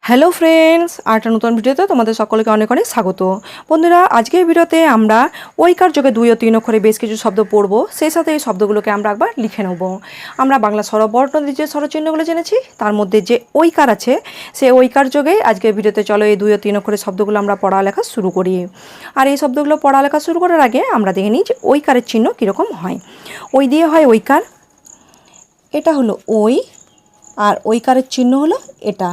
Hello friends, আরেকটা নতুন ভিডিওতে তোমাদের সকলকে অনেক অনেক স্বাগত। বন্ধুরা, আজকের ভিডিওতে আমরা ঐকার যোগে 2 ও 3 অক্ষরে বেশ কিছু শব্দ পড়ব, সেই সাথে এই শব্দগুলোকে আমরা একবার লিখে নেব। আমরা বাংলা স্বরবর্ণের যে স্বরচিহ্নগুলো জেনেছি তার মধ্যে যে ঐকার আছে সেই ঐকার যোগে আজকের ভিডিওতে চলো এই 2 ও 3 অক্ষরের শব্দগুলো আমরা পড়ালেখা শুরু করি। আর এই শব্দগুলো পড়ালেখা শুরু করার আগে আমরা দেখে নিই যে ঐকারের চিহ্ন কীরকম হয়। ওই দিয়ে হয় ঐকার, এটা হলো ওই, আর ঐকারের চিহ্ন হলো এটা।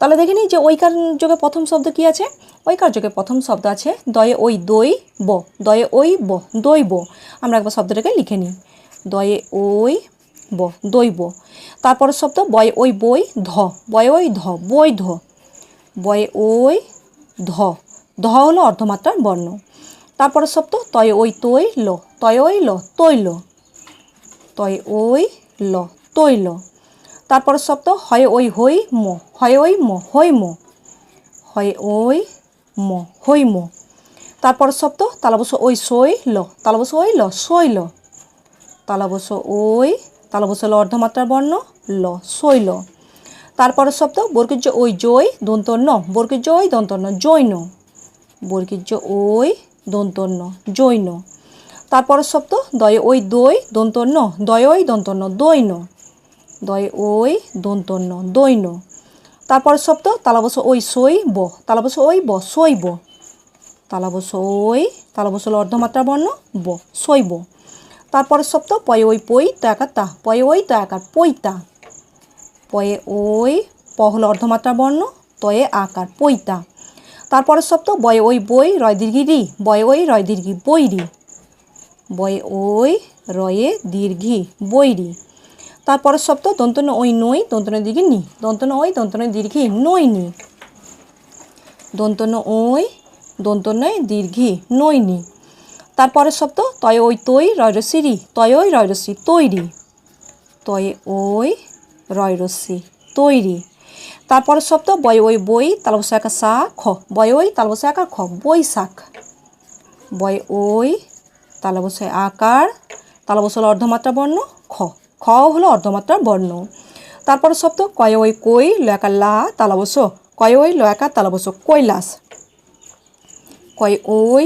তাহলে দেখে নিই যে ঐকার যোগে প্রথম শব্দ কি আছে। ঐকার যোগে প্রথম শব্দ আছে দয়ে ওই দই ব, দয়ে ওই ব, দইব। আমরা একবার শব্দটাকে লিখে নিই, দয়ে ওই ব, দইব। তারপরের শব্দ বয়ে ওই বই ধ, বয়ে ওই ধ, বৈধ। বয়ে ওই ধ, ধ হলো অর্ধমাত্রার বর্ণ। তারপরের শব্দ তয়ে ওই তৈ ল, তয়ে ওই ল, তৈল, তয়ে ওই ল, তৈল। তারপরের শব্দ হয় ওই হই ম, হয় ওই ম, হই ম, হয় ওই ম, হই ম। তারপরের শব্দ তালবস ওই সই ল, তালবস ওই ল, সইল, তালবস ওই, তালবস ল অর্ধমাত্রার বর্ণ ল, সইল। তারপরের শব্দ বর্গীর্য ওই জয় দন্ত ন, বর্গীর্য ওই দন্ত ন, জৈন, বর্গীর্য ওই দন্ত ন, জৈন। তারপরের শব্দ দয়ে ওই দই দন্ত ন, দয়ে ওই দন্ত ন, দৈন, দয়ে ওই দন্ত ন, দৈন। তারপর শব্দ তালবস ওই সই ব, তালবস ওই ব, সইব, তালবস ওই, তালবস হলো অর্ধমাত্রা বর্ণ ব, সইব। তারপরের শব্দ পয়ে ওই পই তো একার তা, পয়ে ওই তো একার পৈতা, পয়ে ওই, প হলো অর্ধমাত্রা বর্ণ, তয়ে আকার পৈতা। তারপরের শব্দ বয়ে ওই বই রয় দীর্ঘি রি, বয়ে ওই রয় দীর্ঘি বৈরি, বয়ে ওই রয়ে দীর্ঘি বৈরি। তারপরের শব্দ দন্তন্য ওই নই, দন্তন্য দীর্ঘি নি, দন্তন্য ওই দন্তন্য দীর্ঘি নৈনি, দন্তন্য ওই দন্তন্যয় দীর্ঘি নৈনি। তারপরের শব্দ তয়ে ওই তৈ রয়রসি রি, তয়ে ওই রয়রসি তৈরি, তয়ে ওই রয়রসি তৈরি। তারপরের শব্দ বয়ে ওই বই তালবস একা সা খ, বয়ে ওই তালবস আকার খ, বৈশাখ, বয়ে ওই তালবস আকার, তালবস হলো অর্ধমাত্রা বর্ণ খ, খ হলো অর্ধমাত্রার বর্ণ। তারপর শব্দ কয়ে ওই কই লয়াকার লা তালবস, কয়ে ওই লয়াকার তালবস কৈলাস, কয়ে ওই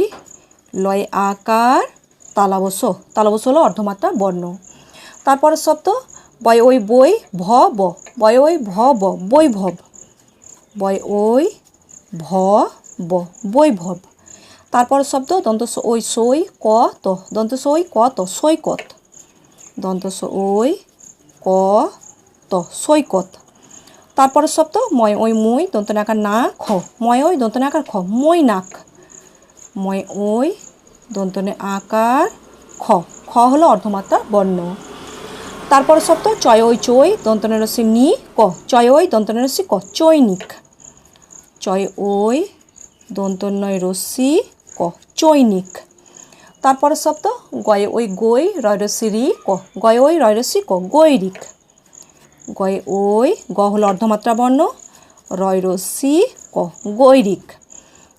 লয় আকার তালবস, তালবস হলো অর্ধমাত্রার বর্ণ। তারপরের শব্দ বয় ওই বই ভ ব, বয় ওই ভ ব, বৈভব, বয় ওই ভ ব, বৈভব। তারপর শব্দ দন্ত ওই সই ক ত, দন্ত সই ক ত, সৈকত, দন্ত ওই ক ত, সৈকত। তারপরের শব্দ ময় ওই মই দন্ত নাকার না খ, ময় ওই দন্ত নাকার খ, মৈনাক, ময় ওই দন্তনে আকার খ, খ হলো অর্ধমাত্রা বর্ণ। তারপর শব্দ চয় ওই চই দন্তনে রসি নি ক, চয় ওই দন্তনে রসি ক, চৈনিক, চয় ওই দন্তন্বয় রশ্মি ক, চৈনিক। তারপরের শব্দ গয়ে ওই গই রয়রসি রি ক, গয়ে ওই রয়রসি ক, গৈরিক, গয়ে ওই গ হলো অর্ধমাত্রা বর্ণ, রয়রসি ক, গৈরিক।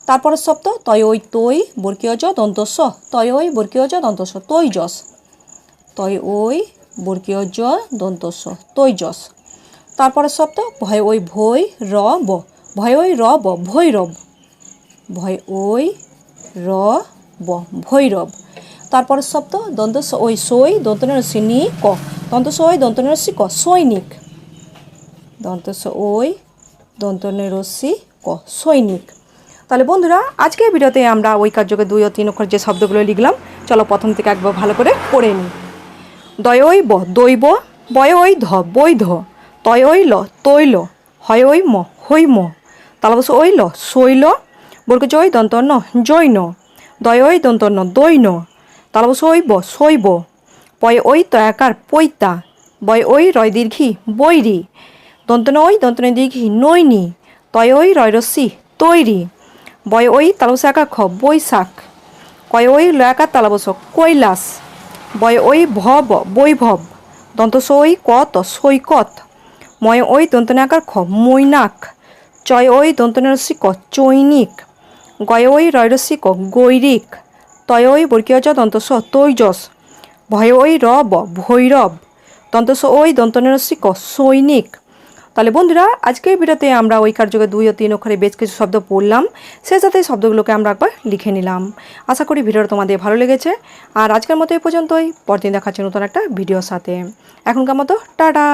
তারপরের শব্দ তয় ওই তৈ বর্গীয় জ দন্ত স, তয় ওই বর্গীয় জ দন্ত স, তৈজস, তয় ওই বর্গীয় জ দন্ত স, তৈজস। তারপরের শব্দ ভয় ওই ভৈ র ব, ভয় ওই র ব, ভৈরব, ভয় ওই র ব, ভৈরব। তারপরের শব্দ দন্ত ওই সই দন্তনের নি ক, দন্ত ওই দন্তনের ক, সৈনিক, দন্ত ওই দন্তনের ক, সৈনিক। তাহলে বন্ধুরা, আজকের ভিডিওতে আমরা ঐকার যোগে 2 ও 3 অক্ষর যে শব্দগুলো লিখলাম, চলো প্রথম থেকে একবার ভালো করে পড়ে নিই। দয় ওই ব, দৈব, বয় ওই ধ, বৈধ, তয় ওই ল, তৈল, হয় ওই ম, হৈম, তালবস ওই ল, শৈল, বর্গজ ওই দন্তন্য জৈন, দয় ওই দন্তন্য দৈন, তালবস ওই ব, শৈব, পয় ওই তয়াকার পৈতা, বয় ওই রয় দীর্ঘি বৈরি, দন্তন্য ওই দন্তন্য দীর্ঘি নৈনি, তয় ওই রয়রসি তৈরি, বয় ওই তালবস আকার খ, বৈশাখ, কয় ওই লয়াকার তালবস কৈলাস, বয় ওই ভ ব, বৈভব, দন্ত ওই ক ত, সৈকত, ময় ওই দন্তন্য আকার খ, মৈনাক, চয় ওই দন্তন্য রসি ক, চৈনিক, গয় ওই রয়রসি ক, গৈরিক, তয় ওই বর্গীয় জ দন্ত স, তৈজস, ভয় ওই র ব, ভৈরব, দন্ত ওই দন্তন্য রসি ক, সৈনিক, তাহলে বন্ধুরা আজকের ভিডিওতে আমরা ঐকার যোগে 2 ও 3 অক্ষরে বেশ কিছু শব্দ পড়লাম, সেই সাথে শব্দগুলোকে আমরা একবার লিখে নিলাম। আশা করি ভিডিওটা তোমাদের ভালো লেগেছে। আর আজকের মতো এই পর্যন্তই, পরদিন দেখাচ্ছে নতুন একটা ভিডিওর সাথে। এখনকার মতো টাটা।